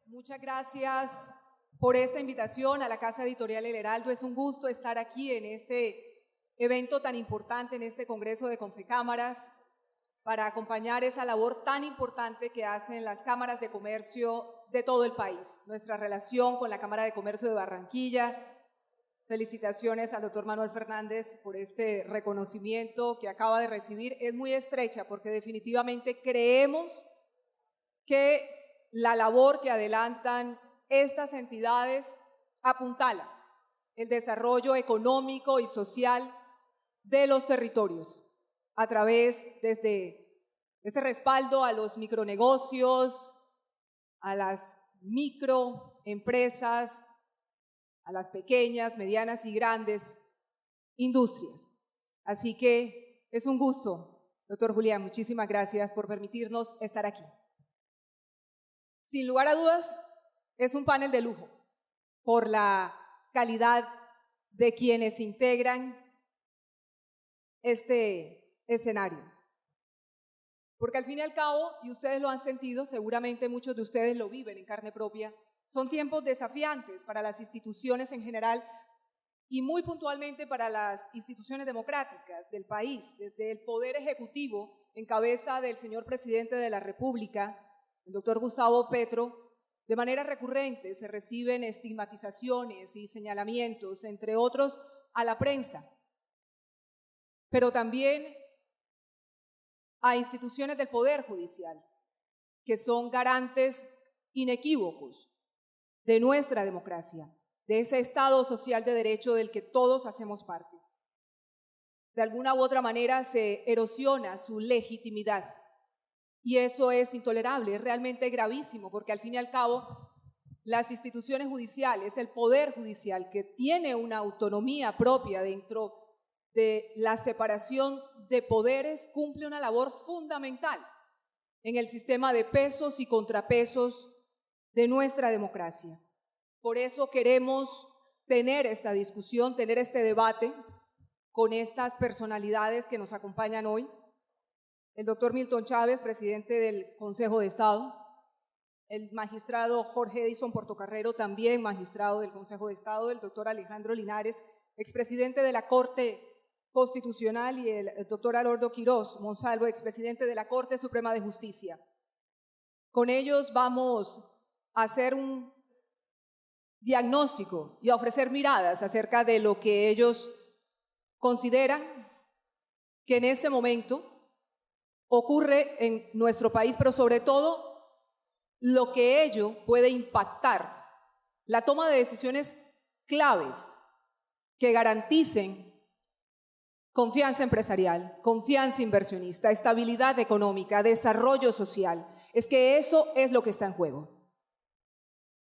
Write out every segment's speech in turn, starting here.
muchas gracias por esta invitación a la Casa Editorial El Heraldo. Es un gusto estar aquí en este evento tan importante, en este Congreso de Confecámaras, para acompañar esa labor tan importante que hacen las cámaras de comercio de todo el país. Nuestra relación con la Cámara de Comercio de Barranquilla. Felicitaciones al doctor Manuel Fernández por este reconocimiento que acaba de recibir. Es muy estrecha porque definitivamente creemos que la labor que adelantan estas entidades apuntala el desarrollo económico y social de los territorios a través desde ese respaldo a los micronegocios, a las microempresas, a las pequeñas, medianas y grandes industrias. Así que es un gusto, doctor Julián, muchísimas gracias por permitirnos estar aquí. Sin lugar a dudas, es un panel de lujo por la calidad de quienes integran este escenario. Porque al fin y al cabo, y ustedes lo han sentido, seguramente muchos de ustedes lo viven en carne propia, son tiempos desafiantes para las instituciones en general y muy puntualmente para las instituciones democráticas del país, desde el Poder Ejecutivo, en cabeza del señor Presidente de la República, el doctor Gustavo Petro. De manera recurrente se reciben estigmatizaciones y señalamientos, entre otros, a la prensa, pero también a instituciones del Poder Judicial, que son garantes inequívocos de nuestra democracia, de ese Estado social de derecho del que todos hacemos parte. De alguna u otra manera se erosiona su legitimidad y eso es intolerable, es realmente gravísimo, porque al fin y al cabo las instituciones judiciales, el Poder Judicial, que tiene una autonomía propia dentro de la separación de poderes, cumple una labor fundamental en el sistema de pesos y contrapesos de nuestra democracia. Por eso queremos tener esta discusión, tener este debate con estas personalidades que nos acompañan hoy. El doctor Milton Chávez, presidente del Consejo de Estado, el magistrado Jorge Edison Portocarrero, también magistrado del Consejo de Estado, el doctor Alejandro Linares, expresidente de la Corte Constitucional, y el doctor Alordo Quirós Monsalvo, expresidente de la Corte Suprema de Justicia. Con ellos vamos a hacer un diagnóstico y a ofrecer miradas acerca de lo que ellos consideran que en este momento ocurre en nuestro país, pero sobre todo lo que ello puede impactar la toma de decisiones claves que garanticen confianza empresarial, confianza inversionista, estabilidad económica, desarrollo social. Es que eso es lo que está en juego.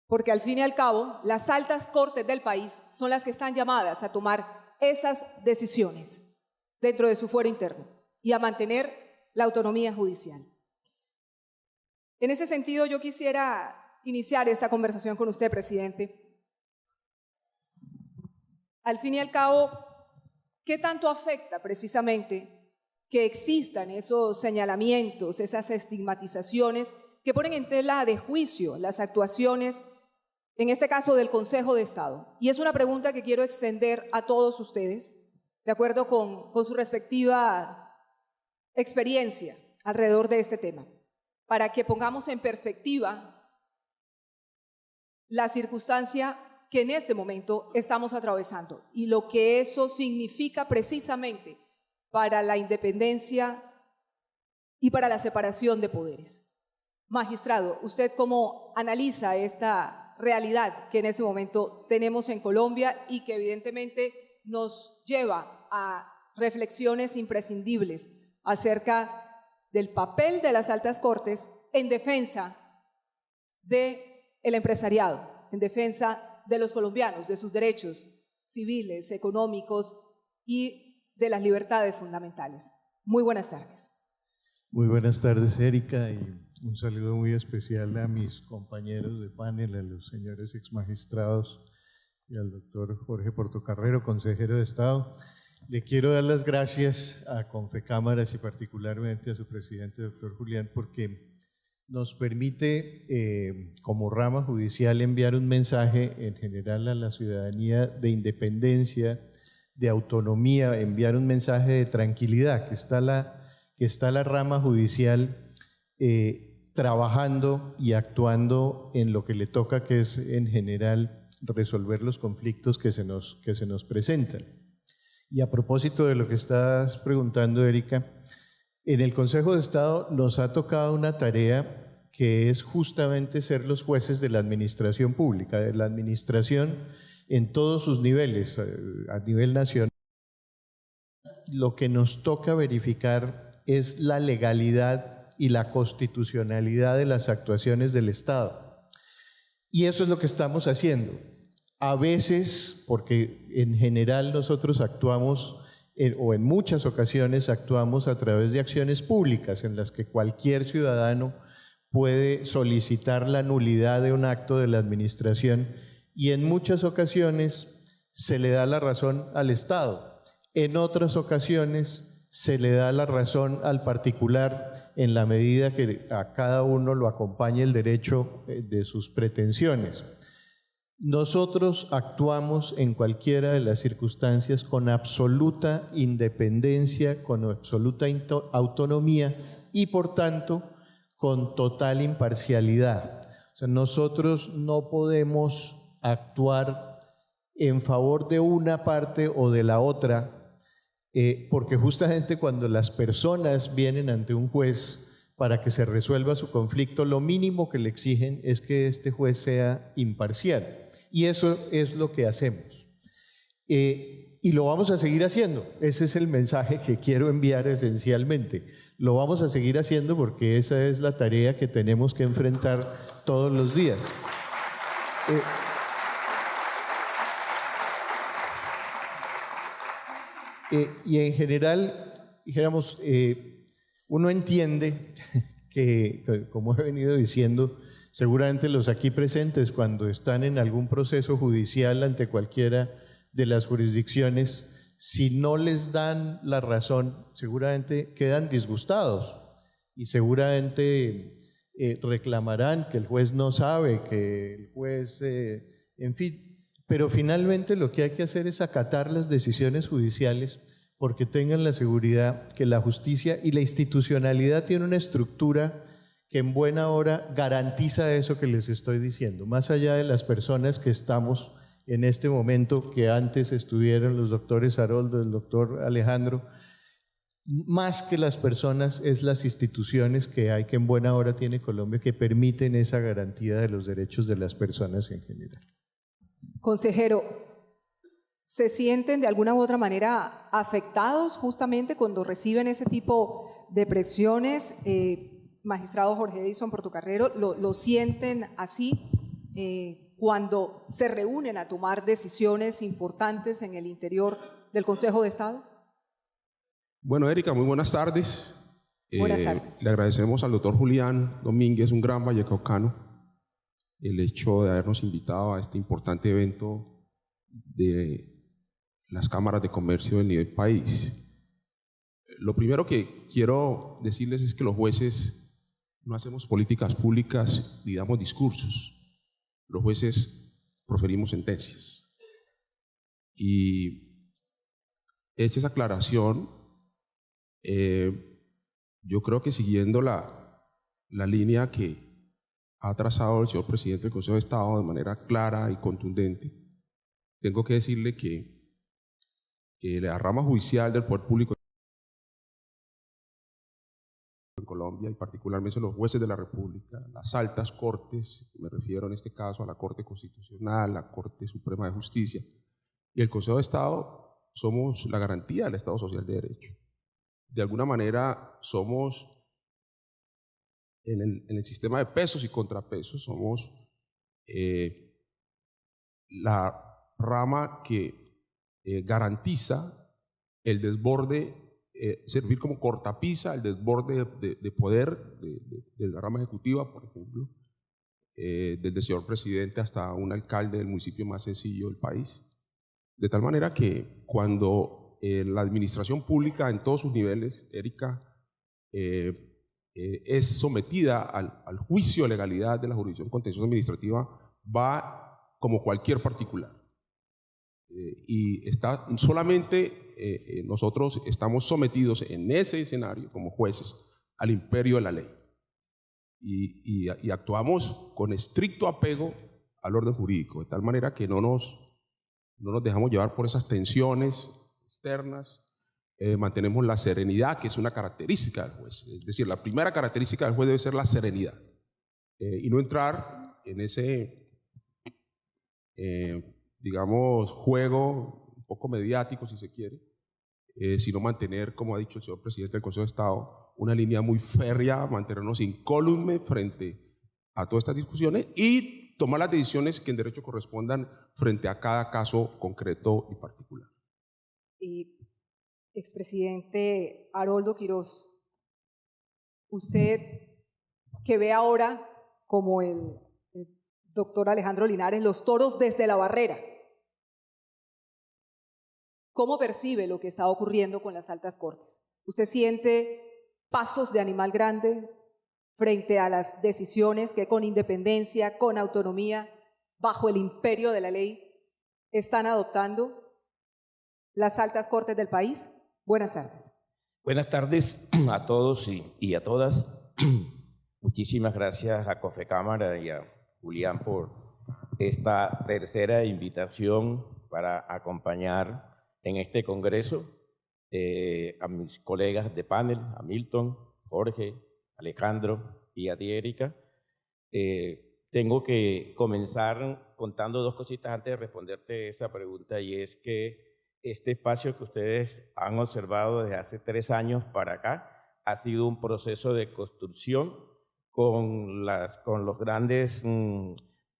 Porque al fin y al cabo, las altas cortes del país son las que están llamadas a tomar esas decisiones dentro de su fuero interno y a mantener la autonomía judicial. En ese sentido, yo quisiera iniciar esta conversación con usted, presidente. Al fin y al cabo, ¿qué tanto afecta precisamente que existan esos señalamientos, esas estigmatizaciones que ponen en tela de juicio las actuaciones, en este caso del Consejo de Estado? Y es una pregunta que quiero extender a todos ustedes, de acuerdo con su respectiva experiencia alrededor de este tema, para que pongamos en perspectiva la circunstancia que en este momento estamos atravesando y lo que eso significa precisamente para la independencia y para la separación de poderes. Magistrado, ¿usted cómo analiza esta realidad que en este momento tenemos en Colombia y que evidentemente nos lleva a reflexiones imprescindibles acerca del papel de las altas cortes en defensa del empresariado, en defensa de los colombianos, de sus derechos civiles, económicos y de las libertades fundamentales? Muy buenas tardes. Muy buenas tardes, Erika, y un saludo muy especial a mis compañeros de panel, a los señores exmagistrados y al doctor Jorge Portocarrero, consejero de Estado. Le quiero dar las gracias a Confecámaras y particularmente a su presidente, doctor Julián, porque nos permite, como rama judicial, enviar un mensaje en general a la ciudadanía de independencia, de autonomía, enviar un mensaje de tranquilidad, que está la rama judicial trabajando y actuando en lo que le toca, que es en general resolver los conflictos que se nos presentan. Y a propósito de lo que estás preguntando, Erika, en el Consejo de Estado nos ha tocado una tarea que es justamente ser los jueces de la administración pública, de la administración en todos sus niveles, a nivel nacional. Lo que nos toca verificar es la legalidad y la constitucionalidad de las actuaciones del Estado. Y eso es lo que estamos haciendo. A veces, porque en general nosotros actuamos, o en muchas ocasiones actuamos a través de acciones públicas en las que cualquier ciudadano puede solicitar la nulidad de un acto de la administración, y en muchas ocasiones se le da la razón al Estado. En otras ocasiones se le da la razón al particular en la medida que a cada uno lo acompañe el derecho de sus pretensiones. Nosotros actuamos en cualquiera de las circunstancias con absoluta independencia, con absoluta autonomía y por tanto con total imparcialidad. O sea, nosotros no podemos actuar en favor de una parte o de la otra, porque justamente cuando las personas vienen ante un juez para que se resuelva su conflicto, lo mínimo que le exigen es que este juez sea imparcial. Y eso es lo que hacemos. Y lo vamos a seguir haciendo. Ese es el mensaje que quiero enviar esencialmente. Lo vamos a seguir haciendo porque esa es la tarea que tenemos que enfrentar todos los días. Y en general, dijéramos, uno entiende que, como he venido diciendo, seguramente los aquí presentes, cuando están en algún proceso judicial ante cualquiera de las jurisdicciones, si no les dan la razón, seguramente quedan disgustados y seguramente reclamarán que el juez no sabe, que el juez, en fin. Pero finalmente lo que hay que hacer es acatar las decisiones judiciales porque tengan la seguridad que la justicia y la institucionalidad tiene una estructura que en buena hora garantiza eso que les estoy diciendo, más allá de las personas que estamos en este momento, que antes estuvieron los doctores Haroldo, el doctor Alejandro, más que las personas es las instituciones que hay, que en buena hora tiene Colombia, que permiten esa garantía de los derechos de las personas en general. Consejero, ¿se sienten de alguna u otra manera afectados justamente cuando reciben ese tipo de presiones? Magistrado Jorge Edison Portocarrero, ¿lo sienten así cuando se reúnen a tomar decisiones importantes en el interior del Consejo de Estado? Bueno, Erika, muy buenas tardes. Buenas tardes. Le agradecemos al doctor Julián Domínguez, un gran vallecaucano, el hecho de habernos invitado a este importante evento de las cámaras de comercio del nivel país. Lo primero que quiero decirles es que los jueces no hacemos políticas públicas ni damos discursos. Los jueces proferimos sentencias. Y hecha esa aclaración, yo creo que siguiendo la línea que ha trazado el señor presidente del Consejo de Estado de manera clara y contundente, tengo que decirle que la rama judicial del Poder Público en Colombia, y particularmente los jueces de la República, las altas cortes, me refiero en este caso a la Corte Constitucional, la Corte Suprema de Justicia y el Consejo de Estado, somos la garantía del Estado Social de Derecho. De alguna manera somos, en el sistema de pesos y contrapesos, somos la rama que garantiza el desborde, servir como cortapisa, el desborde de poder de la rama ejecutiva, por ejemplo, desde el señor presidente hasta un alcalde del municipio más sencillo del país. De tal manera que cuando la administración pública en todos sus niveles, Erika, es sometida al juicio de legalidad de la jurisdicción contenciosa administrativa, va como cualquier particular. Y solamente nosotros estamos sometidos en ese escenario como jueces al imperio de la ley. Y actuamos con estricto apego al orden jurídico, de tal manera que no nos dejamos llevar por esas tensiones externas. Mantenemos la serenidad, que es una característica del juez. Es decir, la primera característica del juez debe ser la serenidad y no entrar en ese, digamos, juego un poco mediático, si se quiere, sino mantener, como ha dicho el señor presidente del Consejo de Estado, una línea muy férrea, mantenernos incólume frente a todas estas discusiones y tomar las decisiones que en derecho correspondan frente a cada caso concreto y particular. Expresidente Haroldo Quirós, usted que ve ahora, como el doctor Alejandro Linares, los toros desde la barrera, ¿cómo percibe lo que está ocurriendo con las altas cortes? ¿Usted siente pasos de animal grande frente a las decisiones que con independencia, con autonomía, bajo el imperio de la ley, están adoptando las altas cortes del país? Buenas tardes. Buenas tardes a todos y a todas. Muchísimas gracias a Cofecámara y a Julián por esta tercera invitación para acompañar en este congreso a mis colegas de panel, a Milton, Jorge, Alejandro y a ti, Erika. Tengo que comenzar contando dos cositas antes de responderte esa pregunta, y es que este espacio que ustedes han observado desde hace 3 años para acá ha sido un proceso de construcción con los grandes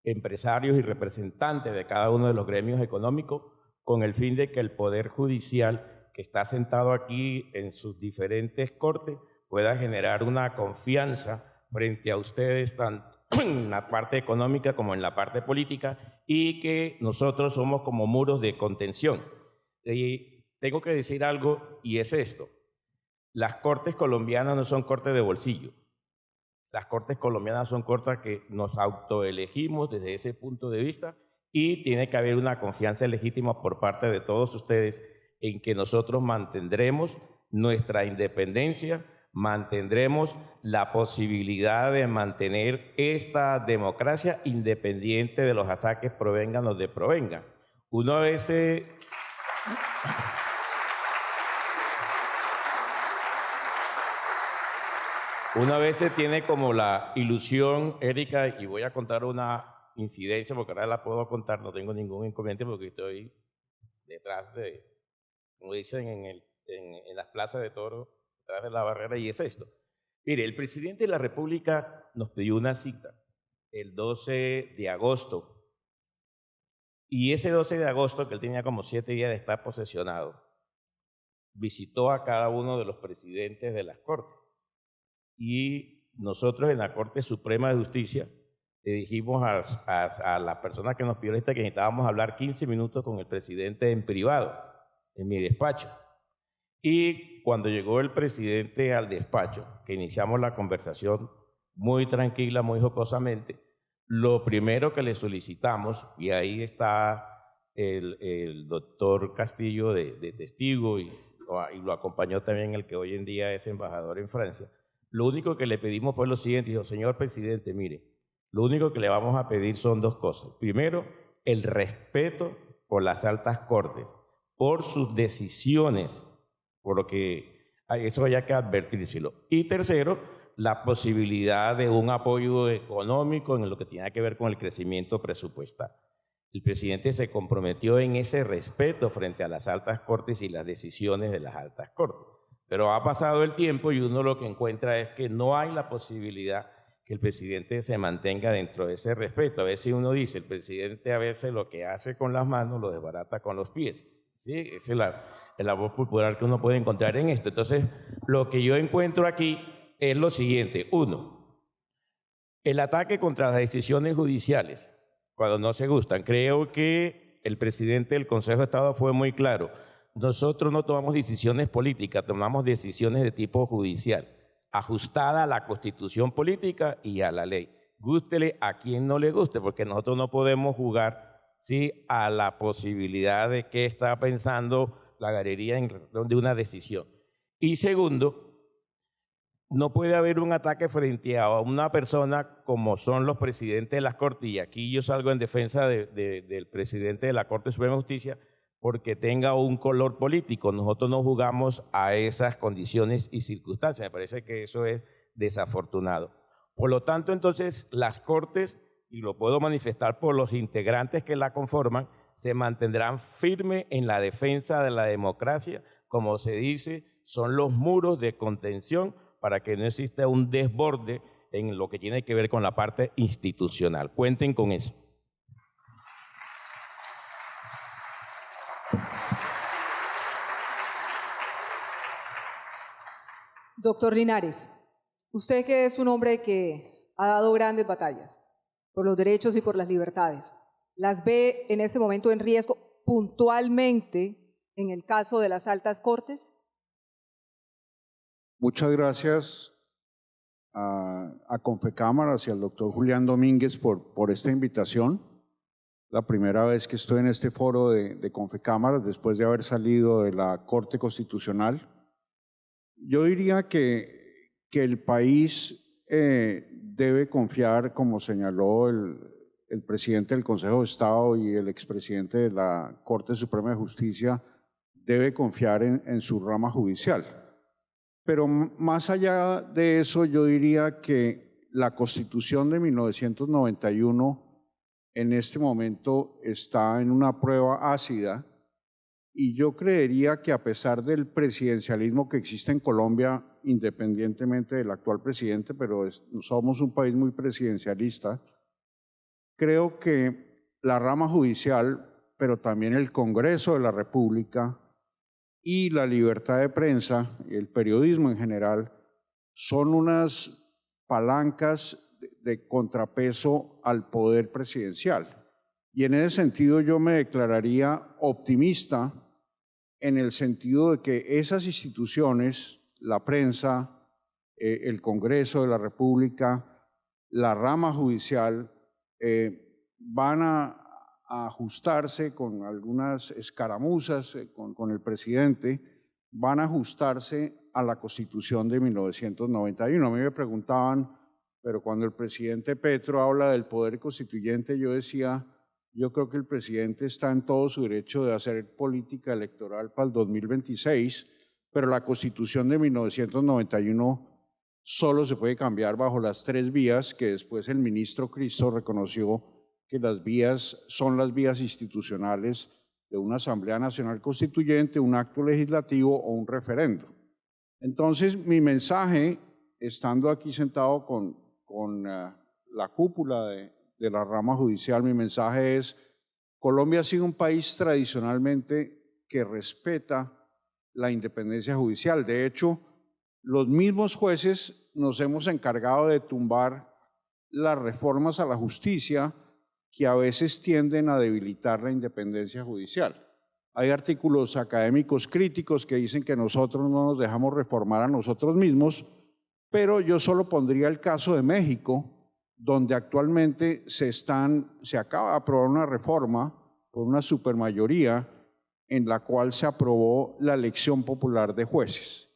empresarios y representantes de cada uno de los gremios económicos, con el fin de que el Poder Judicial, que está sentado aquí en sus diferentes cortes, pueda generar una confianza frente a ustedes, tanto en la parte económica como en la parte política, y que nosotros somos como muros de contención. Y tengo que decir algo, y es esto: las cortes colombianas no son cortes de bolsillo. Las cortes colombianas son cortes que nos autoelegimos desde ese punto de vista, y tiene que haber una confianza legítima por parte de todos ustedes en que nosotros mantendremos nuestra independencia, mantendremos la posibilidad de mantener esta democracia independiente de los ataques, provengan donde provengan. Uno a veces tiene como la ilusión, Erika, y voy a contar una incidencia, porque ahora la puedo contar, no tengo ningún inconveniente porque estoy detrás de, como dicen en las plazas de toros, detrás de la barrera, y es esto. Mire, el presidente de la República nos pidió una cita el 12 de agosto, y ese 12 de agosto, que él tenía como 7 días de estar posesionado, visitó a cada uno de los presidentes de las cortes. Y nosotros en la Corte Suprema de Justicia le dijimos a la persona que nos pidió esta que necesitábamos hablar 15 minutos con el presidente en privado, en mi despacho. Y cuando llegó el presidente al despacho, que iniciamos la conversación muy tranquila, muy jocosamente, lo primero que le solicitamos, y ahí está el doctor Castillo de testigo, y lo acompañó también el que hoy en día es embajador en Francia, lo único que le pedimos fue lo siguiente: dijo, señor presidente, mire, lo único que le vamos a pedir son 2 cosas. Primero, el respeto por las altas cortes, por sus decisiones, por lo que eso haya que advertírselo. Y tercero, la posibilidad de un apoyo económico en lo que tiene que ver con el crecimiento presupuestal. El presidente se comprometió en ese respeto frente a las altas cortes y las decisiones de las altas cortes. Pero ha pasado el tiempo y uno lo que encuentra es que no hay la posibilidad que el presidente se mantenga dentro de ese respeto. A veces uno dice, el presidente a veces lo que hace con las manos lo desbarata con los pies. ¿Sí? Esa es la voz popular que uno puede encontrar en esto. Entonces, lo que yo encuentro aquí es lo siguiente. 1, el ataque contra las decisiones judiciales, cuando no se gustan. Creo que el presidente del Consejo de Estado fue muy claro. Nosotros no tomamos decisiones políticas, tomamos decisiones de tipo judicial. ajustada a la Constitución política y a la ley. Gústele a quien no le guste, porque nosotros no podemos jugar, ¿sí?, a la posibilidad de qué está pensando la galería en razón de una decisión. Y segundo, no puede haber un ataque frente a una persona como son los presidentes de las Cortes, y aquí yo salgo en defensa del presidente de la Corte Suprema de Justicia, porque tenga un color político. Nosotros no jugamos a esas condiciones y circunstancias. Me parece que eso es desafortunado. Por lo tanto, entonces, las Cortes, y lo puedo manifestar por los integrantes que la conforman, se mantendrán firmes en la defensa de la democracia. Como se dice, son los muros de contención para que no exista un desborde en lo que tiene que ver con la parte institucional. Cuenten con eso. Doctor Linares, usted que es un hombre que ha dado grandes batallas por los derechos y por las libertades, ¿las ve en este momento en riesgo puntualmente en el caso de las altas cortes? Muchas gracias a Confecámaras y al doctor Julián Domínguez por esta invitación. La primera vez que estoy en este foro de Confecámaras después de haber salido de la Corte Constitucional. Yo diría que el país debe confiar, como señaló el presidente del Consejo de Estado y el expresidente de la Corte Suprema de Justicia, debe confiar en su rama judicial. Pero más allá de eso, yo diría que la Constitución de 1991 en este momento está en una prueba ácida, y yo creería que a pesar del presidencialismo que existe en Colombia, independientemente del actual presidente, pero somos un país muy presidencialista, creo que la rama judicial, pero también el Congreso de la República y la libertad de prensa, y el periodismo en general, son unas palancas de contrapeso al poder presidencial. Y en ese sentido yo me declararía optimista en el sentido de que esas instituciones, la prensa, el Congreso de la República, la rama judicial, van a ajustarse con algunas escaramuzas con el presidente, van a ajustarse a la Constitución de 1991. A mí me preguntaban, pero cuando el presidente Petro habla del poder constituyente, yo decía, yo creo que el presidente está en todo su derecho de hacer política electoral para el 2026, pero la Constitución de 1991 solo se puede cambiar bajo las 3 vías que después el ministro Cristo reconoció que las vías son las vías institucionales de una Asamblea Nacional Constituyente, un acto legislativo o un referendo. Entonces, mi mensaje, estando aquí sentado con la cúpula de la rama judicial, mi mensaje es: Colombia ha sido un país tradicionalmente que respeta la independencia judicial. De hecho, los mismos jueces nos hemos encargado de tumbar las reformas a la justicia que a veces tienden a debilitar la independencia judicial. Hay artículos académicos críticos que dicen que nosotros no nos dejamos reformar a nosotros mismos, pero yo solo pondría el caso de México, donde actualmente se acaba de aprobar una reforma por una supermayoría en la cual se aprobó la elección popular de jueces.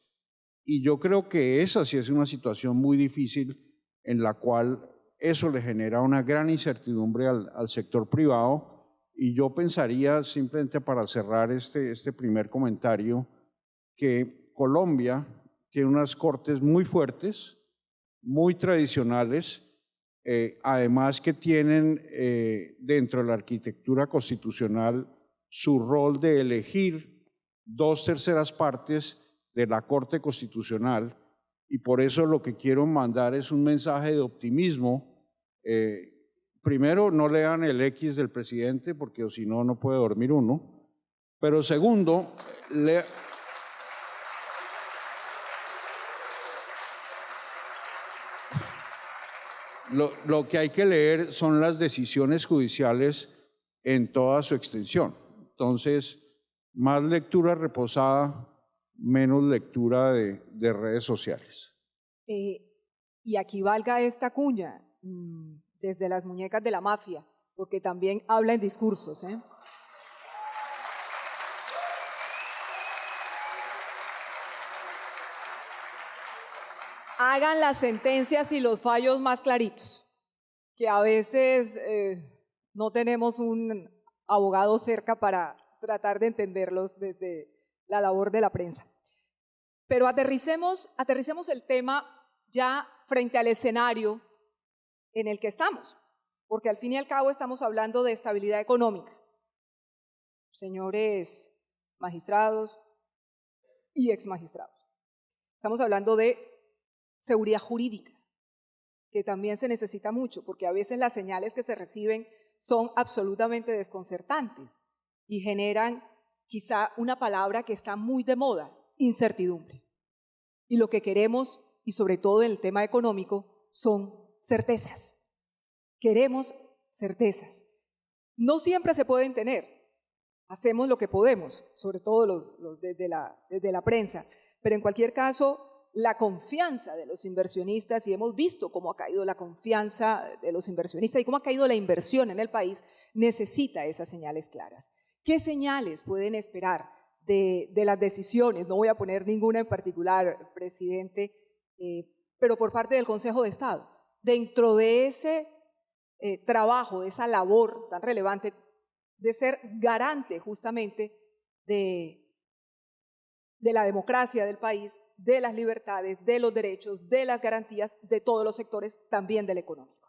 Y yo creo que esa sí es una situación muy difícil en la cual eso le genera una gran incertidumbre al sector privado. Y yo pensaría, simplemente para cerrar este primer comentario, que Colombia tiene unas cortes muy fuertes, muy tradicionales, además que tienen dentro de la arquitectura constitucional su rol de elegir 2/3 partes de la Corte Constitucional, y por eso lo que quiero mandar es un mensaje de optimismo. Primero, no lean el X del presidente, porque si no, no puede dormir uno, pero segundo, lo que hay que leer son las decisiones judiciales en toda su extensión. Entonces, más lectura reposada, menos lectura de redes sociales. Y aquí valga esta cuña, desde las muñecas de la mafia, porque también habla en discursos, ¿eh? Hagan las sentencias y los fallos más claritos, que a veces no tenemos un abogado cerca para tratar de entenderlos desde la labor de la prensa. Pero aterricemos el tema ya frente al escenario en el que estamos, porque al fin y al cabo estamos hablando de estabilidad económica. Señores magistrados y exmagistrados, estamos hablando de seguridad jurídica, que también se necesita mucho, porque a veces las señales que se reciben son absolutamente desconcertantes y generan quizá una palabra que está muy de moda, incertidumbre. Y lo que queremos, y sobre todo en el tema económico, son certezas. Queremos certezas. No siempre se pueden tener. Hacemos lo que podemos, sobre todo desde la prensa, pero en cualquier caso, la confianza de los inversionistas, y hemos visto cómo ha caído la confianza de los inversionistas y cómo ha caído la inversión en el país, necesita esas señales claras. ¿Qué señales pueden esperar de las decisiones? No voy a poner ninguna en particular, presidente, pero por parte del Consejo de Estado, dentro de ese trabajo, de esa labor tan relevante de ser garante justamente de la democracia del país, de las libertades, de los derechos, de las garantías, de todos los sectores, también del económico.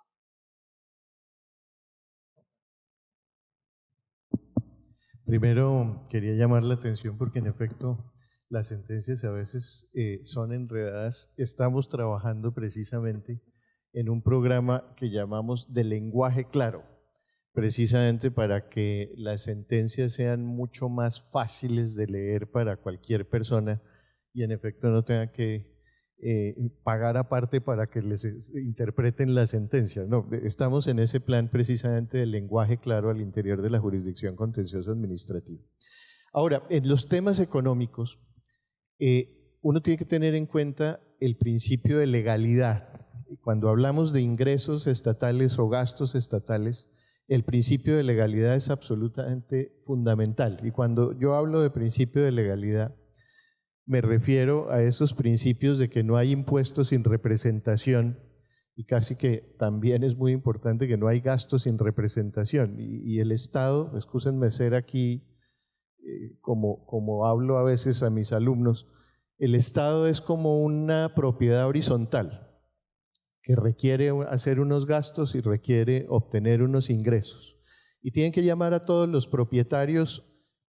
Primero, quería llamar la atención porque en efecto las sentencias a veces son enredadas. Estamos trabajando precisamente en un programa que llamamos de lenguaje claro, precisamente para que las sentencias sean mucho más fáciles de leer para cualquier persona y en efecto no tenga que pagar aparte para que les interpreten las sentencias. No, estamos en ese plan precisamente del lenguaje claro al interior de la jurisdicción contencioso administrativa. Ahora, en los temas económicos, uno tiene que tener en cuenta el principio de legalidad. Cuando hablamos de ingresos estatales o gastos estatales, el principio de legalidad es absolutamente fundamental. Y cuando yo hablo de principio de legalidad, me refiero a esos principios de que no hay impuestos sin representación y casi que también es muy importante que no hay gastos sin representación. Y el Estado, excúsenme ser aquí, como hablo a veces a mis alumnos, el Estado es como una propiedad horizontal que requiere hacer unos gastos y requiere obtener unos ingresos. Y tienen que llamar a todos los propietarios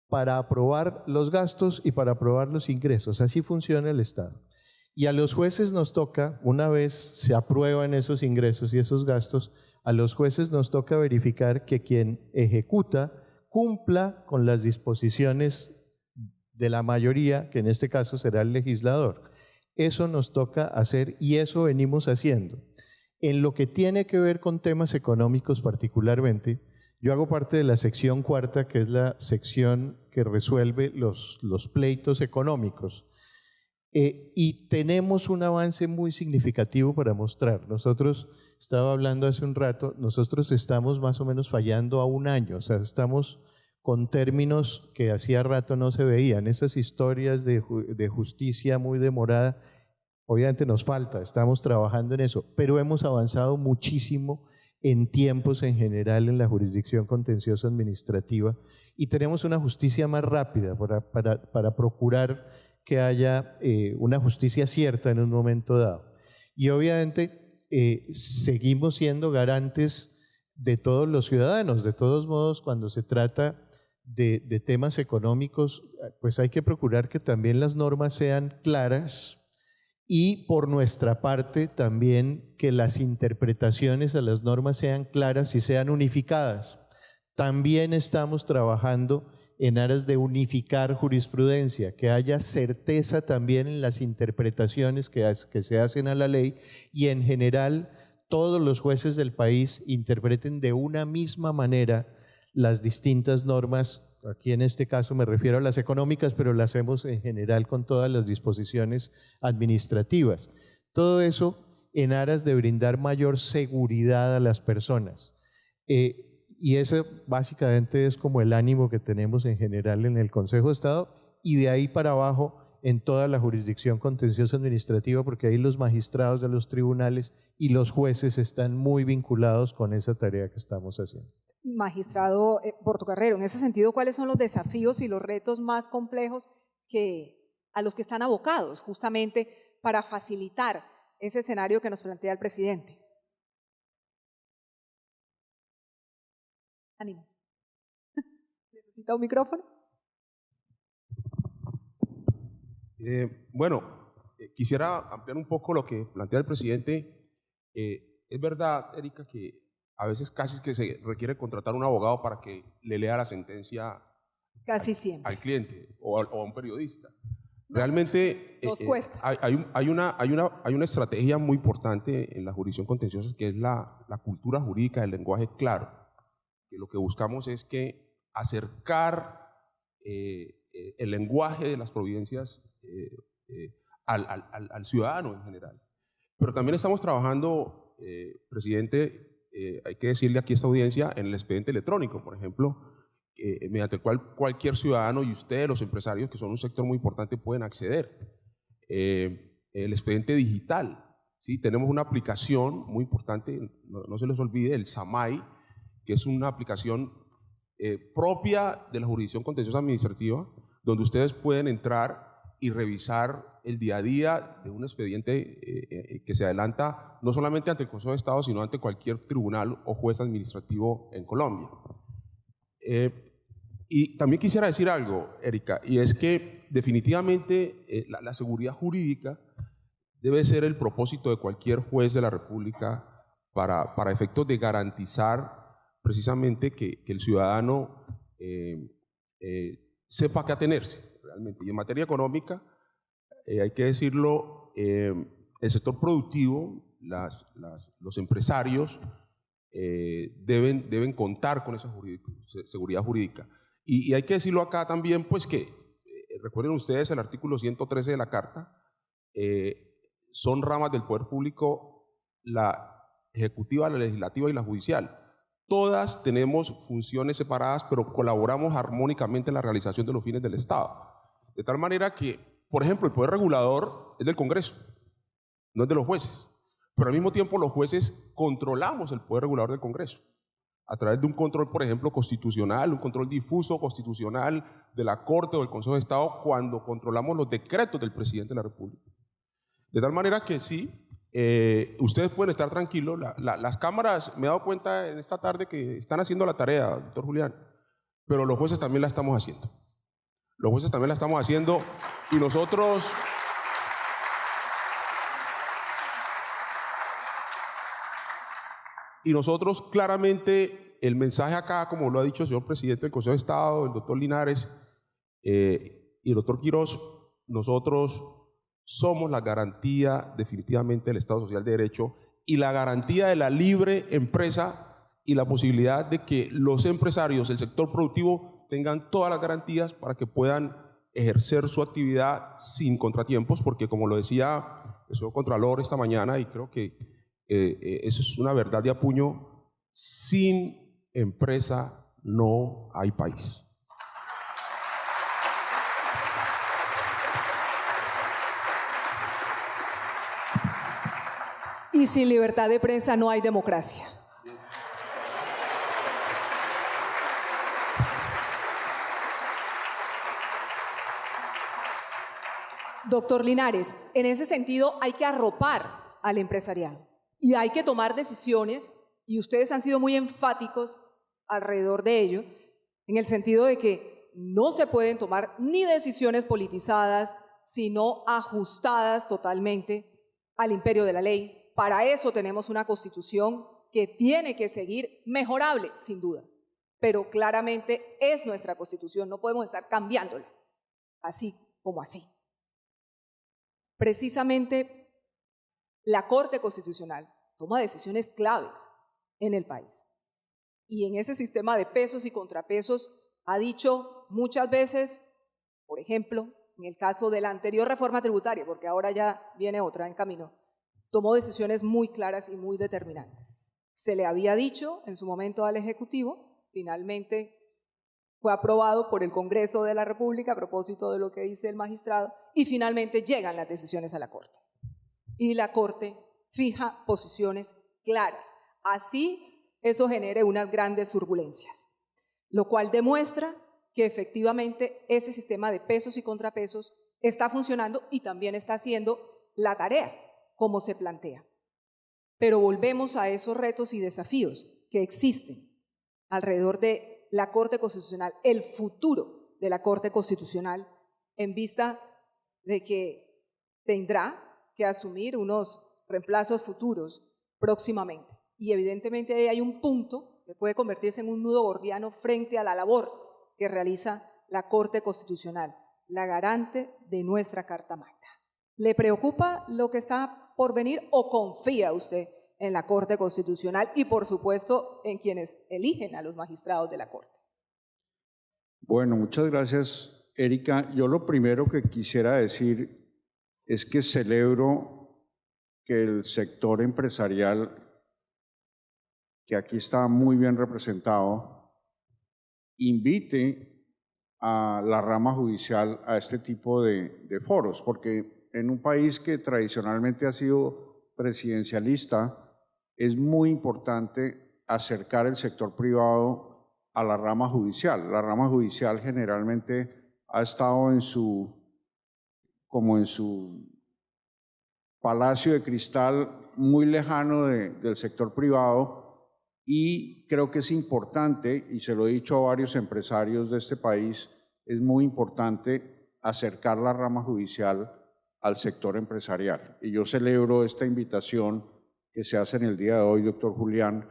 para aprobar los gastos y para aprobar los ingresos. Así funciona el Estado. Y a los jueces nos toca, una vez se aprueban esos ingresos y esos gastos, a los jueces nos toca verificar que quien ejecuta cumpla con las disposiciones de la mayoría, que en este caso será el legislador. Eso nos toca hacer y eso venimos haciendo. En lo que tiene que ver con temas económicos particularmente, yo hago parte de la sección cuarta, que es la sección que resuelve los pleitos económicos. Y tenemos un avance muy significativo para mostrar. Nosotros, estaba hablando hace un rato, nosotros estamos más o menos fallando a un año, o sea, estamos con términos que hacía rato no se veían. Esas historias de justicia muy demorada, obviamente nos falta, estamos trabajando en eso, pero hemos avanzado muchísimo en tiempos en general en la jurisdicción contencioso administrativa y tenemos una justicia más rápida para procurar que haya una justicia cierta en un momento dado. Y obviamente seguimos siendo garantes de todos los ciudadanos. De todos modos, cuando se trata de temas económicos, pues hay que procurar que también las normas sean claras y por nuestra parte también que las interpretaciones a las normas sean claras y sean unificadas. También estamos trabajando en aras de unificar jurisprudencia, que haya certeza también en las interpretaciones que se hacen a la ley y en general todos los jueces del país interpreten de una misma manera las distintas normas. Aquí en este caso me refiero a las económicas, pero las hacemos en general con todas las disposiciones administrativas. Todo eso en aras de brindar mayor seguridad a las personas. Y ese básicamente es como el ánimo que tenemos en general en el Consejo de Estado y de ahí para abajo en toda la jurisdicción contenciosa administrativa, porque ahí los magistrados de los tribunales y los jueces están muy vinculados con esa tarea que estamos haciendo. Magistrado Portocarrero, en ese sentido, ¿cuáles son los desafíos y los retos más complejos a los que están abocados justamente para facilitar ese escenario que nos plantea el presidente? Ánimo. ¿Necesita un micrófono? Quisiera ampliar un poco lo que plantea el presidente. Es verdad, Erika, que a veces casi que se requiere contratar un abogado para que le lea la sentencia casi siempre al cliente o a un periodista. Realmente nos cuesta. Hay una estrategia muy importante en la jurisdicción contenciosa, que es la cultura jurídica, el lenguaje claro. Que lo que buscamos es que acercar el lenguaje de las providencias al ciudadano en general. Pero también estamos trabajando, presidente, hay que decirle aquí a esta audiencia, en el expediente electrónico, por ejemplo, mediante el cual cualquier ciudadano y ustedes, los empresarios, que son un sector muy importante, pueden acceder. El expediente digital, ¿sí? Tenemos una aplicación muy importante, no se les olvide, el SAMAI, que es una aplicación propia de la jurisdicción contenciosa administrativa, donde ustedes pueden entrar y revisar el día a día de un expediente que se adelanta no solamente ante el Consejo de Estado, sino ante cualquier tribunal o juez administrativo en Colombia. Y también quisiera decir algo, Erika, y es que definitivamente la seguridad jurídica debe ser el propósito de cualquier juez de la República para efectos de garantizar precisamente que el ciudadano sepa a qué atenerse realmente. Y en materia económica, hay que decirlo, el sector productivo, los empresarios deben contar con esa seguridad jurídica. Y hay que decirlo acá también, pues que, recuerden ustedes el artículo 113 de la Carta, son ramas del poder público la ejecutiva, la legislativa y la judicial. Todas tenemos funciones separadas, pero colaboramos armónicamente en la realización de los fines del Estado. De tal manera que, por ejemplo, el poder regulador es del Congreso, no es de los jueces. Pero al mismo tiempo los jueces controlamos el poder regulador del Congreso a través de un control, por ejemplo, constitucional, un control difuso constitucional de la Corte o del Consejo de Estado cuando controlamos los decretos del presidente de la República. De tal manera que sí, ustedes pueden estar tranquilos. Las cámaras, me he dado cuenta en esta tarde que están haciendo la tarea, doctor Julián, pero los jueces también la estamos haciendo. Los jueces también la estamos haciendo y nosotros claramente el mensaje acá, como lo ha dicho el señor presidente del Consejo de Estado, el doctor Linares y el doctor Quirós, nosotros somos la garantía definitivamente del Estado Social de Derecho y la garantía de la libre empresa y la posibilidad de que los empresarios, el sector productivo, tengan todas las garantías para que puedan ejercer su actividad sin contratiempos, porque como lo decía el señor Contralor esta mañana, y creo que eso es una verdad de apuño, sin empresa no hay país. Y sin libertad de prensa no hay democracia. Doctor Linares, en ese sentido hay que arropar al empresariado y hay que tomar decisiones, y ustedes han sido muy enfáticos alrededor de ello, en el sentido de que no se pueden tomar ni decisiones politizadas, sino ajustadas totalmente al imperio de la ley. Para eso tenemos una Constitución que tiene que seguir mejorable, sin duda, pero claramente es nuestra Constitución, no podemos estar cambiándola, así como así. Precisamente la Corte Constitucional toma decisiones claves en el país. Y en ese sistema de pesos y contrapesos ha dicho muchas veces, por ejemplo, en el caso de la anterior reforma tributaria, porque ahora ya viene otra en camino, tomó decisiones muy claras y muy determinantes. Se le había dicho en su momento al Ejecutivo, finalmente fue aprobado por el Congreso de la República a propósito de lo que dice el magistrado, y finalmente llegan las decisiones a la Corte. Y la Corte fija posiciones claras. Así eso genere unas grandes turbulencias, lo cual demuestra que efectivamente ese sistema de pesos y contrapesos está funcionando y también está haciendo la tarea como se plantea. Pero volvemos a esos retos y desafíos que existen alrededor de la Corte Constitucional, el futuro de la Corte Constitucional, en vista de que tendrá que asumir unos reemplazos futuros próximamente. Y evidentemente ahí hay un punto que puede convertirse en un nudo gordiano frente a la labor que realiza la Corte Constitucional, la garante de nuestra Carta Magna. ¿Le preocupa lo que está por venir o confía usted en la Corte Constitucional y, por supuesto, en quienes eligen a los magistrados de la Corte? Bueno, muchas gracias, Erika. Yo lo primero que quisiera decir es que celebro que el sector empresarial, que aquí está muy bien representado, invite a la rama judicial a este tipo de foros, porque en un país que tradicionalmente ha sido presidencialista, es muy importante acercar el sector privado a la rama judicial. La rama judicial generalmente ha estado como en su palacio de cristal muy lejano del sector privado, y creo que es importante, y se lo he dicho a varios empresarios de este país, es muy importante acercar la rama judicial al sector empresarial. Y yo celebro esta invitación que se hace en el día de hoy, doctor Julián,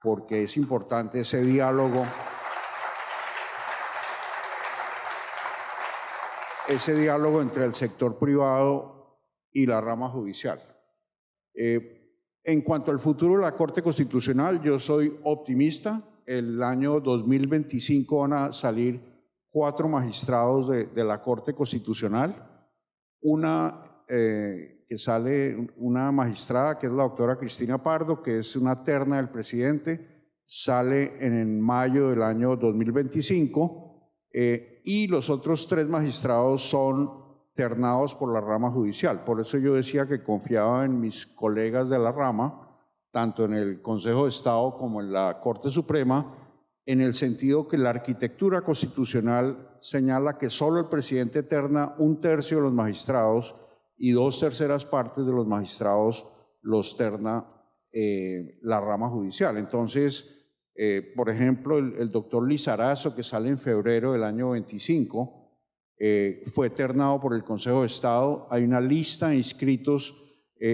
porque es importante ese diálogo entre el sector privado y la rama judicial. En cuanto al futuro de la Corte Constitucional, yo soy optimista. El año 2025 van a salir 4 magistrados de la Corte Constitucional. Que sale una magistrada, que es la doctora Cristina Pardo, que es una terna del presidente, sale en mayo del año 2025, y los otros 3 magistrados son ternados por la rama judicial. Por eso yo decía que confiaba en mis colegas de la rama, tanto en el Consejo de Estado como en la Corte Suprema, en el sentido que la arquitectura constitucional señala que solo el presidente terna 1/3 de los magistrados y 2/3 partes de los magistrados los terna la rama judicial. Entonces, por ejemplo, el doctor Lizarazo, que sale en febrero del año 25, fue ternado por el Consejo de Estado. Hay una lista de inscritos,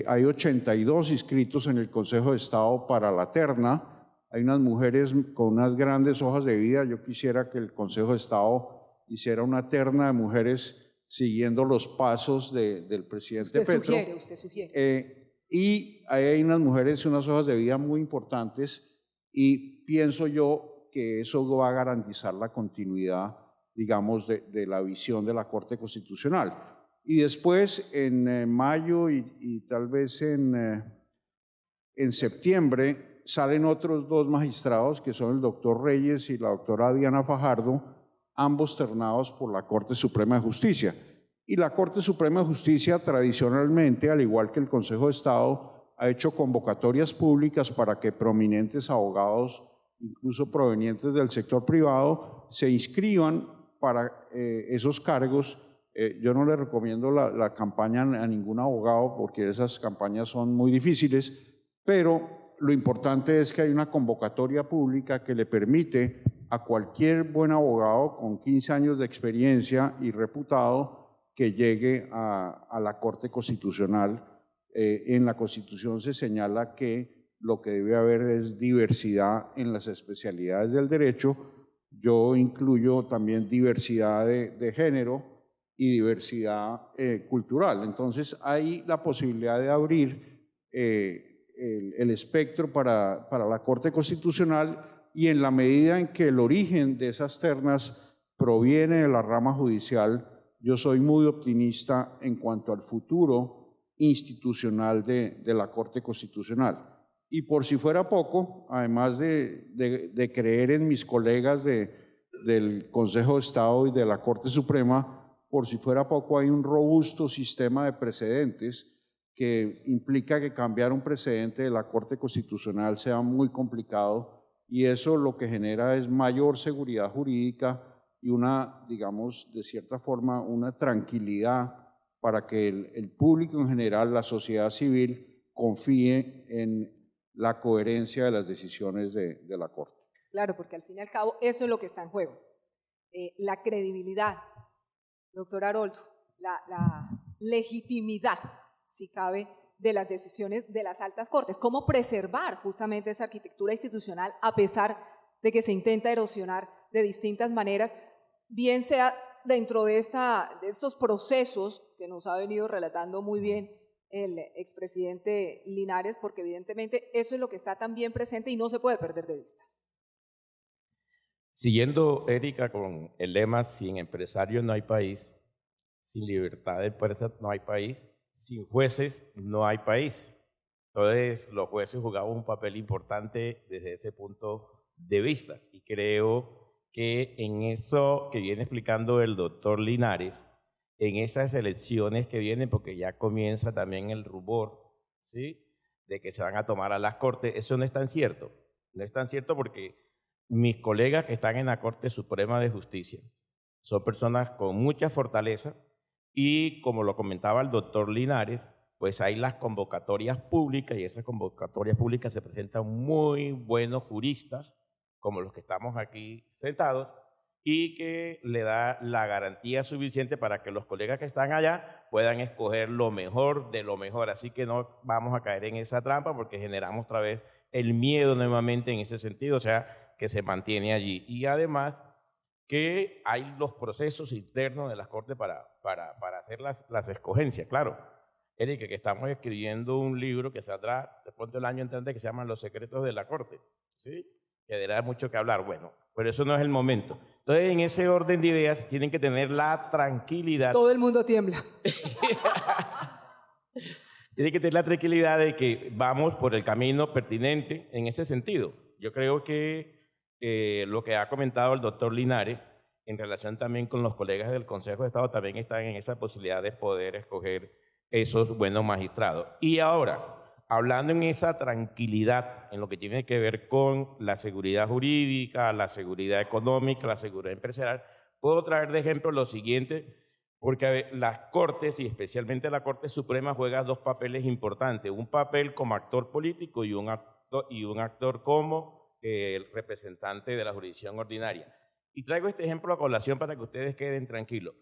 hay 82 inscritos en el Consejo de Estado para la terna. Hay unas mujeres con unas grandes hojas de vida. Yo quisiera que el Consejo de Estado hiciera una terna de mujeres siguiendo los pasos del presidente Petro. Usted sugiere. Y hay unas mujeres, unas hojas de vida muy importantes, y pienso yo que eso va a garantizar la continuidad, digamos, de la visión de la Corte Constitucional. Y después, en mayo y tal vez en septiembre, salen otros 2 magistrados, que son el doctor Reyes y la doctora Diana Fajardo, ambos ternados por la Corte Suprema de Justicia. Y la Corte Suprema de Justicia tradicionalmente, al igual que el Consejo de Estado, ha hecho convocatorias públicas para que prominentes abogados, incluso provenientes del sector privado, se inscriban para esos cargos. Yo no le recomiendo la campaña a ningún abogado, porque esas campañas son muy difíciles, pero lo importante es que hay una convocatoria pública que le permite a cualquier buen abogado con 15 años de experiencia y reputado que llegue a la Corte Constitucional. En la Constitución se señala que lo que debe haber es diversidad en las especialidades del derecho. Yo incluyo también diversidad de género y diversidad cultural. Entonces hay la posibilidad de abrir el espectro para la Corte Constitucional, y en la medida en que el origen de esas ternas proviene de la rama judicial, yo soy muy optimista en cuanto al futuro institucional de la Corte Constitucional. Y por si fuera poco, además de creer en mis colegas del Consejo de Estado y de la Corte Suprema, por si fuera poco hay un robusto sistema de precedentes que implica que cambiar un precedente de la Corte Constitucional sea muy complicado, y eso lo que genera es mayor seguridad jurídica y una, digamos, de cierta forma, una tranquilidad para que el público en general, la sociedad civil, confíe en la coherencia de las decisiones de la Corte. Claro, porque al fin y al cabo eso es lo que está en juego. La credibilidad, doctor Haroldo, la legitimidad, si cabe, de las decisiones de las altas cortes. ¿Cómo preservar justamente esa arquitectura institucional a pesar de que se intenta erosionar de distintas maneras, bien sea dentro de estos procesos que nos ha venido relatando muy bien el expresidente Linares, porque evidentemente eso es lo que está también presente y no se puede perder de vista? Siguiendo, Erika, con el lema, sin empresarios no hay país, sin libertad de empresas no hay país, sin jueces no hay país. Entonces, los jueces jugaban un papel importante desde ese punto de vista. Y creo que en eso que viene explicando el doctor Linares, en esas elecciones que vienen, porque ya comienza también el rumor, ¿sí?, de que se van a tomar a las cortes, eso no es tan cierto. No es tan cierto porque mis colegas que están en la Corte Suprema de Justicia son personas con mucha fortaleza y, como lo comentaba el doctor Linares, pues hay las convocatorias públicas y esas convocatorias públicas se presentan muy buenos juristas, como los que estamos aquí sentados, y que le da la garantía suficiente para que los colegas que están allá puedan escoger lo mejor de lo mejor. Así que no vamos a caer en esa trampa porque generamos otra vez el miedo nuevamente en ese sentido, o sea, que se mantiene allí. Y además que hay los procesos internos de las Cortes para hacer las escogencias. Claro, Erika, que estamos escribiendo un libro que saldrá después del año entrante que se llama Los secretos de la Corte, ¿sí?, que dará mucho que hablar. Bueno, pero eso no es el momento. Entonces, en ese orden de ideas, tienen que tener la tranquilidad. Todo el mundo tiembla. Tienen que tener la tranquilidad de que vamos por el camino pertinente en ese sentido. Yo creo que lo que ha comentado el doctor Linares, en relación también con los colegas del Consejo de Estado, también están en esa posibilidad de poder escoger esos buenos magistrados. Y ahora, hablando en esa tranquilidad, en lo que tiene que ver con la seguridad jurídica, la seguridad económica, la seguridad empresarial, puedo traer de ejemplo lo siguiente, porque las Cortes, y especialmente la Corte Suprema, juega dos papeles importantes, un papel como actor político y un actor como el representante de la jurisdicción ordinaria. Y traigo este ejemplo a colación para que ustedes queden tranquilos.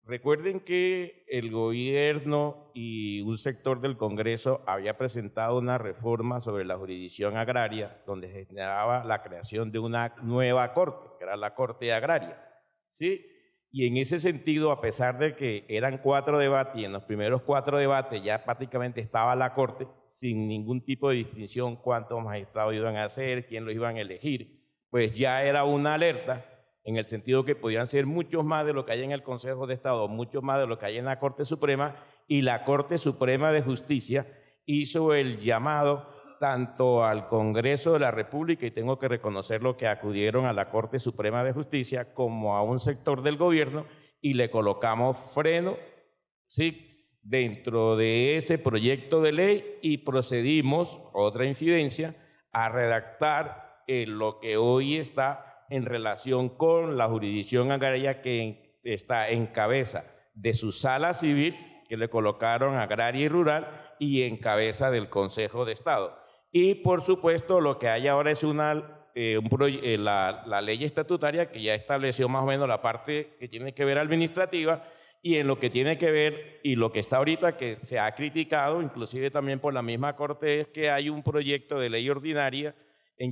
Recuerden que el gobierno y un sector del Congreso había presentado una reforma sobre la jurisdicción agraria donde se generaba la creación de una nueva corte, que era la Corte Agraria, ¿sí? Y en ese sentido, a pesar de que eran 4 debates y en los primeros 4 debates ya prácticamente estaba la Corte sin ningún tipo de distinción cuántos magistrados iban a hacer, quién los iban a elegir, pues ya era una alerta en el sentido que podían ser muchos más de lo que hay en el Consejo de Estado, muchos más de lo que hay en la Corte Suprema, y la Corte Suprema de Justicia hizo el llamado tanto al Congreso de la República, y tengo que reconocerlo que acudieron a la Corte Suprema de Justicia, como a un sector del gobierno, y le colocamos freno, ¿sí?, dentro de ese proyecto de ley y procedimos, otra incidencia, a redactar lo que hoy está en relación con la jurisdicción agraria que está en cabeza de su sala civil, que le colocaron agraria y rural, y en cabeza del Consejo de Estado. Y por supuesto lo que hay ahora es la ley estatutaria que ya estableció más o menos la parte que tiene que ver administrativa, y en lo que tiene que ver y lo que está ahorita que se ha criticado, inclusive también por la misma Corte, es que hay un proyecto de ley ordinaria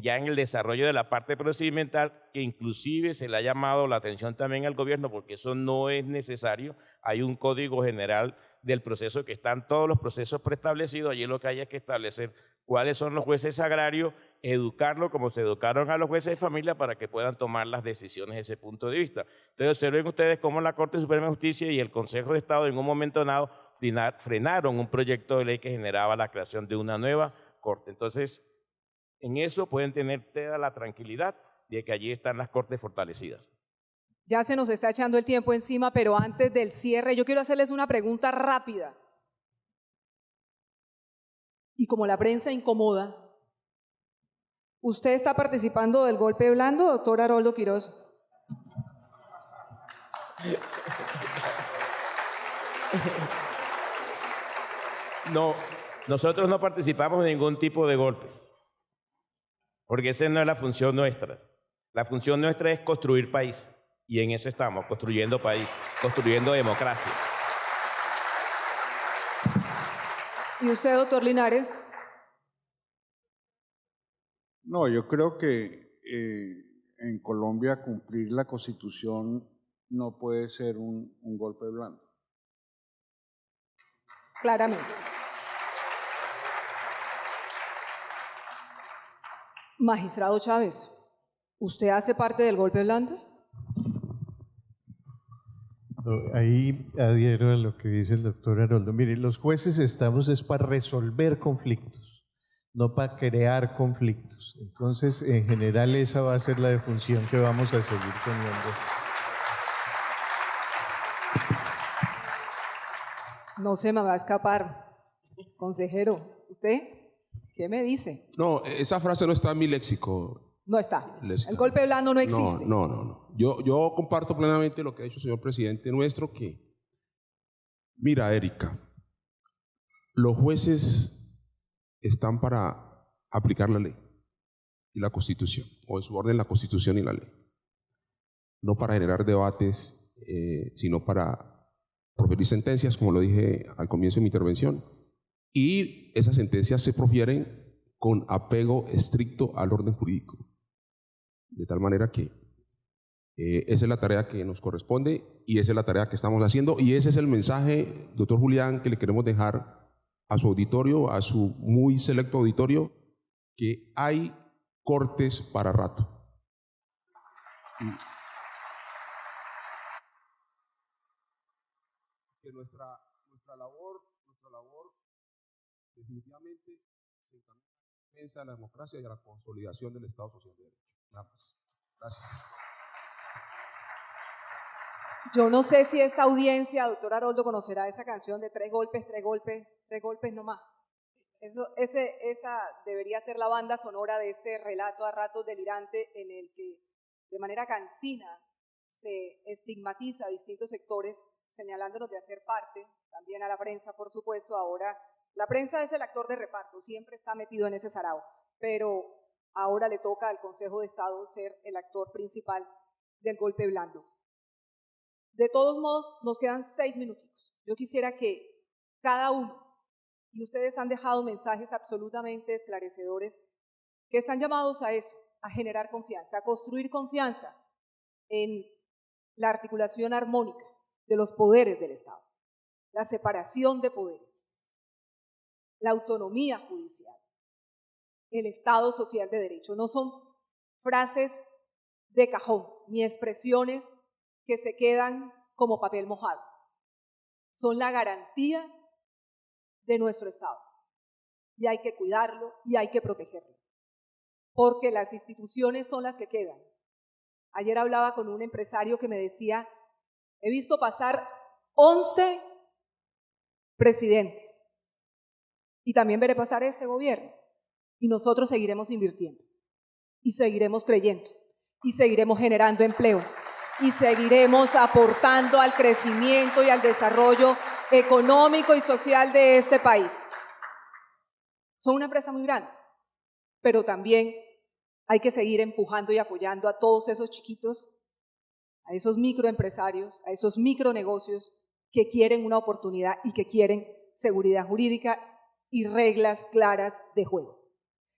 ya en el desarrollo de la parte procedimental, que inclusive se le ha llamado la atención también al gobierno porque eso no es necesario. Hay un Código General del proceso, que están todos los procesos preestablecidos. Allí lo que hay es que establecer cuáles son los jueces agrarios, educarlos como se educaron a los jueces de familia para que puedan tomar las decisiones desde ese punto de vista. Entonces, observen ustedes cómo la Corte Suprema de Justicia y el Consejo de Estado en un momento dado frenaron un proyecto de ley que generaba la creación de una nueva Corte. Entonces, en eso pueden tener toda la tranquilidad de que allí están las Cortes fortalecidas. Ya se nos está echando el tiempo encima, pero antes del cierre yo quiero hacerles una pregunta rápida. Y como la prensa incomoda, ¿usted está participando del golpe blando, doctor Haroldo Quiroz? No, nosotros no participamos de ningún tipo de golpes, porque esa no es la función nuestra. La función nuestra es construir país, y en eso estamos, construyendo país, construyendo democracia. ¿Y usted, doctor Linares? No, yo creo que en Colombia cumplir la Constitución no puede ser un golpe blando. Claramente. Magistrado Chávez, ¿usted hace parte del golpe blando? Ahí adhiero a lo que dice el doctor Haroldo. Mire, los jueces estamos es para resolver conflictos, no para crear conflictos. Entonces, en general, esa va a ser la función que vamos a seguir teniendo. No se me va a escapar. Consejero, ¿usted qué me dice? No, esa frase no está en mi léxico. No está. Léxico. El golpe blando no existe. No. Yo comparto plenamente lo que ha dicho el señor presidente nuestro, que, mira, Erika, los jueces están para aplicar la ley y la Constitución, o en su orden la Constitución y la ley. No para generar debates, sino para proferir sentencias, como lo dije al comienzo de mi intervención. Y esas sentencias se profieren con apego estricto al orden jurídico. De tal manera que esa es la tarea que nos corresponde y esa es la tarea que estamos haciendo. Y ese es el mensaje, doctor Julián, que le queremos dejar a su auditorio, a su muy selecto auditorio, que hay cortes para rato. Que nuestra labor definitivamente se encamina a la defensa de la democracia y a la consolidación del Estado Social de Derecho. Nada más. Gracias. Yo no sé si esta audiencia, doctor Haroldo, conocerá esa canción de tres golpes no más. Esa debería ser la banda sonora de este relato a ratos delirante en el que de manera cansina se estigmatiza a distintos sectores señalándonos de hacer parte, también a la prensa, por supuesto. Ahora la prensa es el actor de reparto, siempre está metido en ese sarao, pero ahora le toca al Consejo de Estado ser el actor principal del golpe blando. De todos modos, nos quedan 6 minutitos. Yo quisiera que cada uno, y ustedes han dejado mensajes absolutamente esclarecedores, que están llamados a eso, a generar confianza, a construir confianza en la articulación armónica de los poderes del Estado, la separación de poderes, la autonomía judicial, el Estado social de derecho. No son frases de cajón ni expresiones que se quedan como papel mojado. Son la garantía de nuestro Estado y hay que cuidarlo y hay que protegerlo, porque las instituciones son las que quedan. Ayer hablaba con un empresario que me decía, he visto pasar 11 presidentes y también veré pasar este gobierno y nosotros seguiremos invirtiendo y seguiremos creyendo y seguiremos generando empleo y seguiremos aportando al crecimiento y al desarrollo económico y social de este país. Son una empresa muy grande, pero también hay que seguir empujando y apoyando a todos esos chiquitos, a esos microempresarios, a esos micronegocios que quieren una oportunidad y que quieren seguridad jurídica y reglas claras de juego.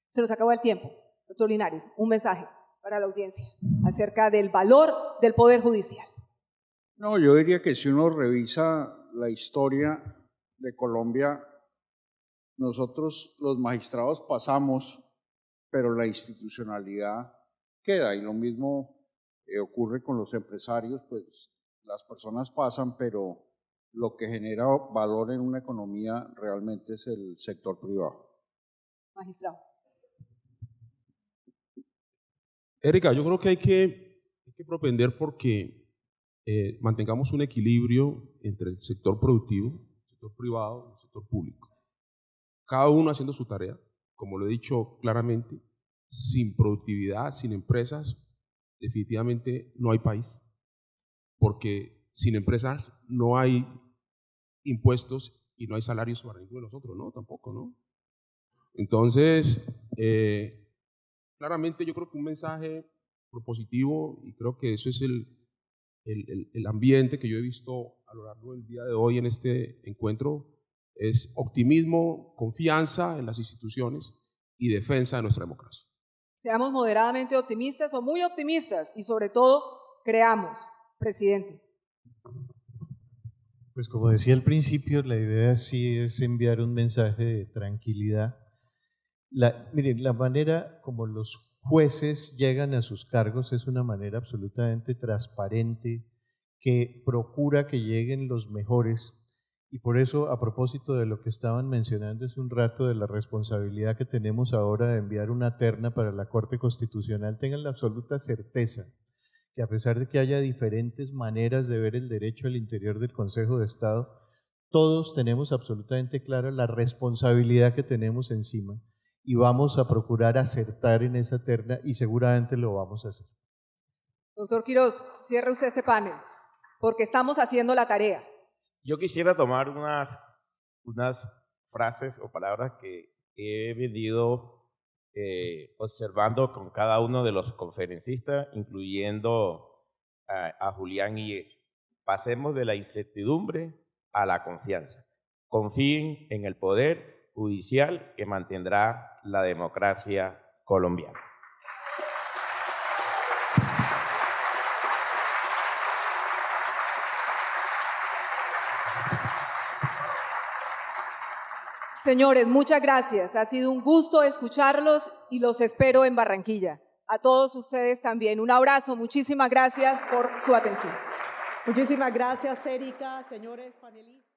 Se nos acabó el tiempo. Doctor Linares, un mensaje para la audiencia acerca del valor del Poder Judicial. No, yo diría que si uno revisa la historia, de Colombia, nosotros los magistrados pasamos, pero la institucionalidad queda, y lo mismo ocurre con los empresarios, pues las personas pasan, pero lo que genera valor en una economía realmente es el sector privado. Magistrado. Erika, yo creo que hay que propender porque mantengamos un equilibrio entre el sector productivo, el sector privado y el sector público. Cada uno haciendo su tarea, como lo he dicho claramente, sin productividad, sin empresas, definitivamente no hay país, porque sin empresas no hay impuestos y no hay salarios para ninguno de nosotros, ¿no? Tampoco, ¿no? Entonces, claramente yo creo que un mensaje propositivo, y creo que eso es el ambiente que yo he visto a lo largo del día de hoy en este encuentro, es optimismo, confianza en las instituciones y defensa de nuestra democracia. Seamos moderadamente optimistas o muy optimistas y sobre todo creamos, presidente. Pues como decía al principio, la idea sí es enviar un mensaje de tranquilidad. Miren, la manera como los jueces llegan a sus cargos es una manera absolutamente transparente que procura que lleguen los mejores. Y por eso, a propósito de lo que estaban mencionando hace un rato de la responsabilidad que tenemos ahora de enviar una terna para la Corte Constitucional, tengan la absoluta certeza que a pesar de que haya diferentes maneras de ver el derecho al interior del Consejo de Estado, todos tenemos absolutamente clara la responsabilidad que tenemos encima y vamos a procurar acertar en esa terna y seguramente lo vamos a hacer. Doctor Quiroz, cierre usted este panel, porque estamos haciendo la tarea. Yo quisiera tomar unas frases o palabras que he venido observando con cada uno de los conferencistas, incluyendo a Julián Íez. Pasemos de la incertidumbre a la confianza. Confíen en el poder judicial que mantendrá la democracia colombiana. Señores, muchas gracias. Ha sido un gusto escucharlos y los espero en Barranquilla. A todos ustedes también. Un abrazo. Muchísimas gracias por su atención. Muchísimas gracias, Erika, señores panelistas.